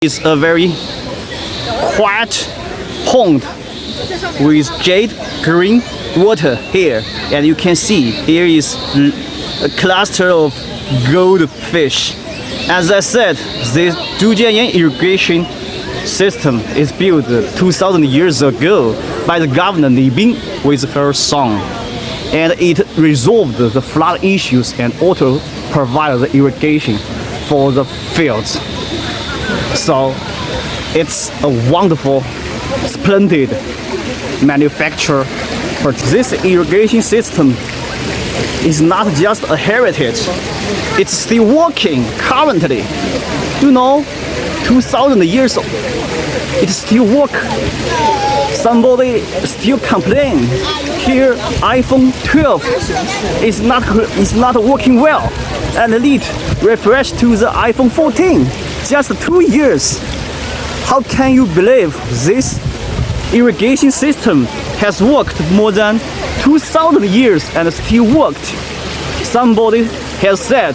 It's a very quiet pond with jade green water here, and you can see here is a cluster of goldfish. As I said, this DuJiangYan Irrigation system is built 2,000 years ago by the governor Li Bing with her son, and it resolved the flood issues and also provided the irrigation for the fields. So it's a wonderful, splendid manufacture. But this irrigation system is not just a heritage, it's still working currently. You know, 2,000 years old, it still work. Somebody still complain here iPhone 12 is not working well, and need refresh to the iPhone 14. Just 2 years. How can you believe this irrigation system has worked more than 2,000 years and still worked? Somebody has said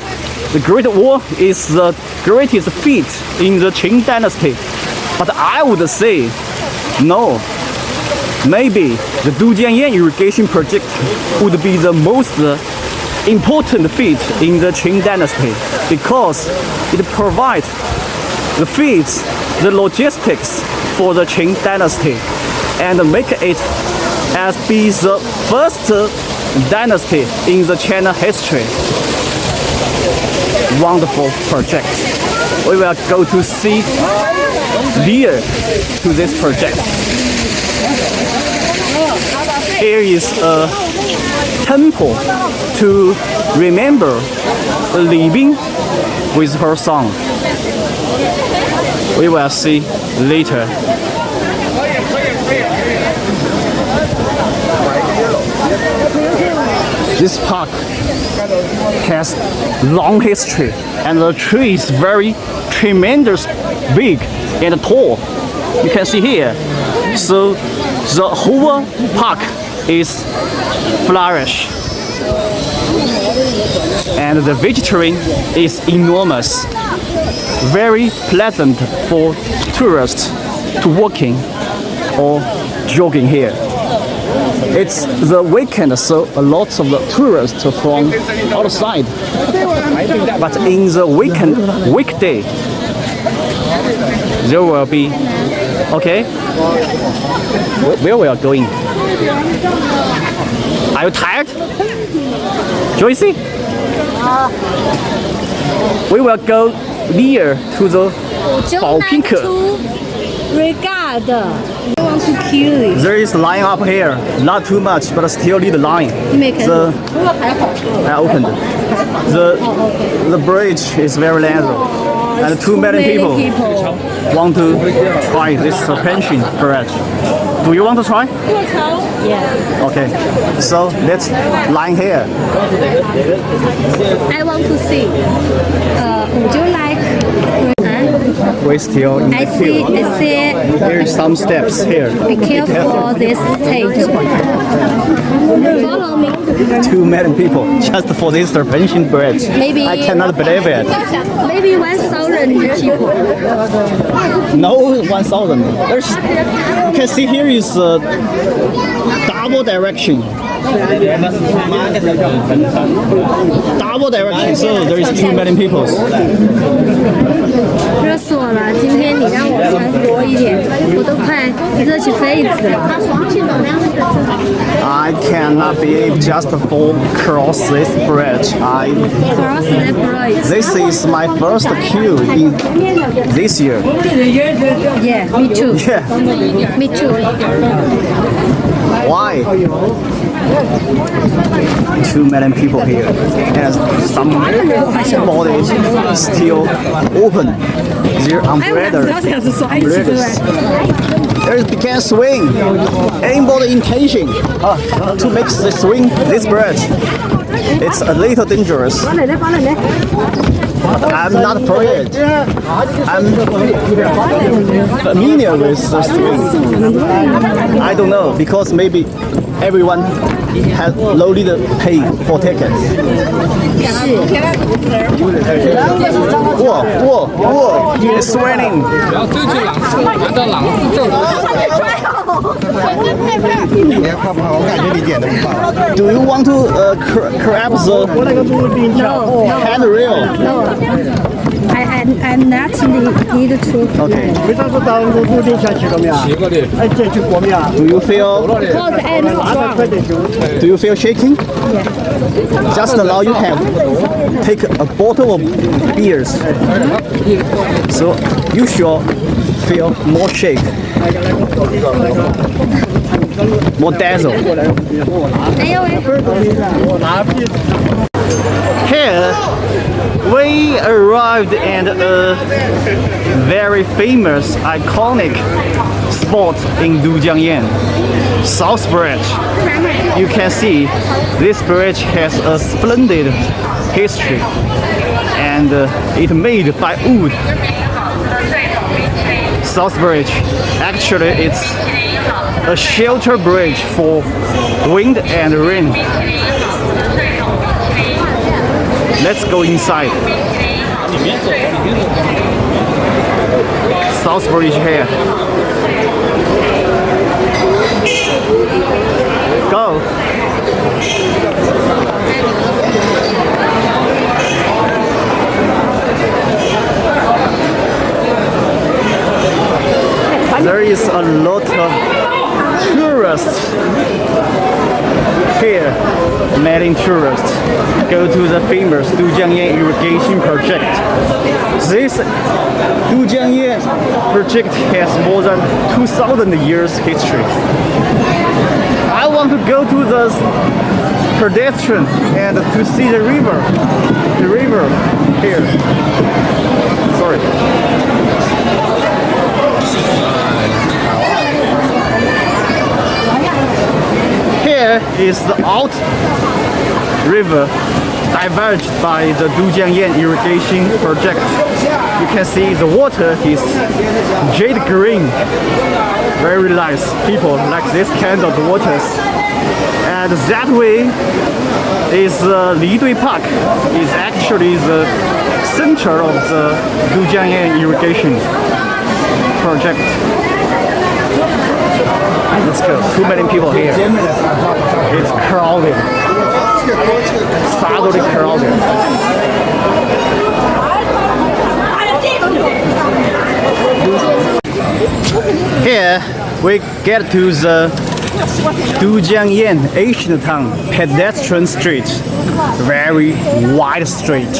the Great Wall is the greatest feat in the Qing dynasty, but I would say no. Maybe the DuJiangYan irrigation project would be the most important feat in the Qing dynasty because it provides the feeds, the logistics for the Qing dynasty, and make it as be the first dynasty in the China history. Wonderful project. We will go to see near to this project. Here is a temple to remember Li Bing with her son. We will see later. This park has long history, and the tree is very tremendous, big and tall. You can see here. So the whole park is flourish, and the vegetarian is enormous. Very pleasant for tourists to walking or jogging here. It's the weekend, so a lot of the tourists from outside. But in the weekday, there will be. Okay, where we are going? Are you tired, Joycey? We will go near to the Baopingke. Regard, I want to kill it. There is line up here, not too much, but still need line. I opened. The bridge is very narrow, and too many people want to try this suspension bridge. Do you want to try? Yeah. Okay, so let's line here. I want to see. Would you like? We're still in the queue. I see. There are some steps here. Be careful for this stage. Follow me. Too many people just for this suspension bridge. Maybe I cannot believe it. Maybe 1,000 people. No, 1,000. There's, you can see here is double direction. Double direction, so there is too many people. 热死我了！今天你让我穿多一点，我都快热起痱子了。I cannot be just for cross this bridge. Cross the bridge. This is my first queue in this year. Yeah, me too. Yeah. Me too. Why? Too many people here, and some bodies still open their umbrellas. There can swing. Anybody intention to make the swing this bridge? It's a little dangerous. I'm not afraid. I'm familiar with the swing. I don't know because maybe everyone has loaded pay for tickets. Whoa, it's sweating. 然后这就朗是按照朗是正的。你要泡不好？我感觉你点的不好。 Do you want to grab the handrail? I'm not need to. Okay. 为啥不到路顶下去了没有？骑过的。哎，进去过没有？ Do you feel? Because I'm strong. Do you feel shaking? Just allow you have take a bottle of beers. So you should feel more shake, more dazzle. Here we arrived at a very famous, iconic spot in DuJiangYan, South Bridge. You can see this bridge has a splendid history and it made by wood. South Bridge, actually it's a shelter bridge for wind and rain. Let's go inside. South Bridge here. Go. There is a lot of tourists here. Many tourists go to the famous DuJiangYan Irrigation project. This DuJiangYan project has more than 2,000 years history. I want to go to the pedestrian and to see the river. The river here. Sorry. Here is the out river diverged by the DuJiangYan Irrigation project. You can see the water is jade green. Very nice. People like this kind of waters. And that way is Lidui Park. Is actually the center of the DuJiangYan Irrigation project. Let's go. Too many people here. It's crowded. Sadly crowded. Here we get to the DuJiangYan Asian Town pedestrian street. Very wide street.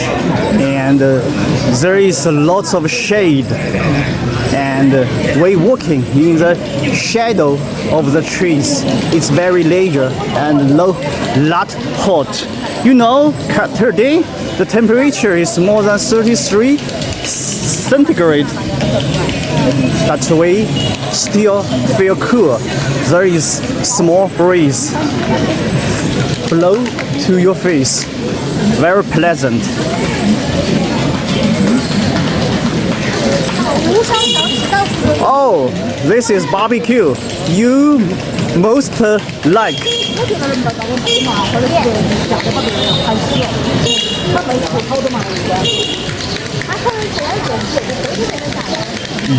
And there is lots of shade. And we walking in the shadow of the trees. It's very leisure and lot hot. You know, today the temperature is more than 33 centigrade, but we still feel cool. There is small breeze blow to your face. Very pleasant. Oh, this is barbecue. You most like.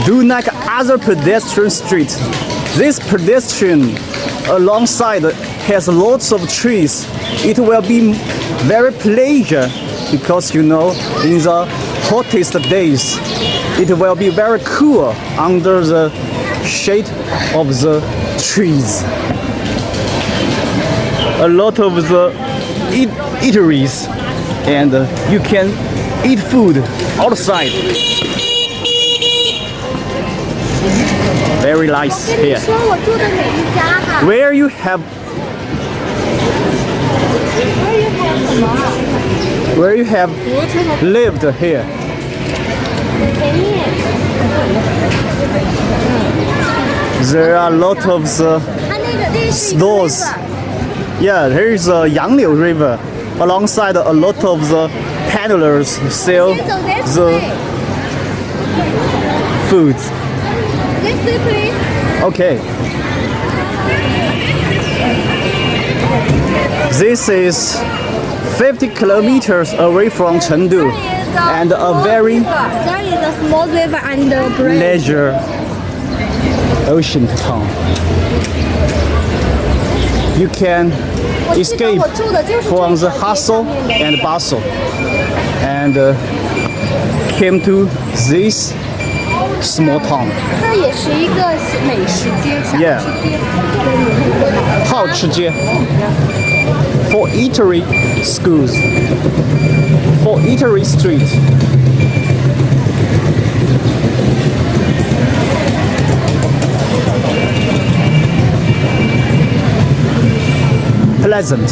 Do like other pedestrian streets. This pedestrian alongside has lots of trees. It will be very pleasure because you know in the hottest days it will be very cool under the shade of the trees. A lot of the eateries and you can eat food outside. Very nice here. Where you have lived here? There are a lot of the stores. Yeah, there is a Yangliu River. Alongside a lot of the peddlers sell the foods. This way, please. Okay. This is 50 kilometers away from Chengdu and a very There is a small river and a bridge. leisure ocean town. You can escape from the hustle and bustle and came to this small town. 这也是一个美食街，小 Yeah. 吃街。好吃街 for eatery schools, for eatery street. Pleasant,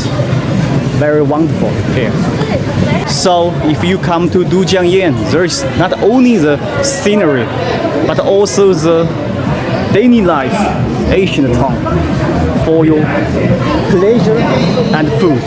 very wonderful here. So if you come to DuJiangYan, there is not only the scenery, but also the daily life Asian town for your pleasure and food.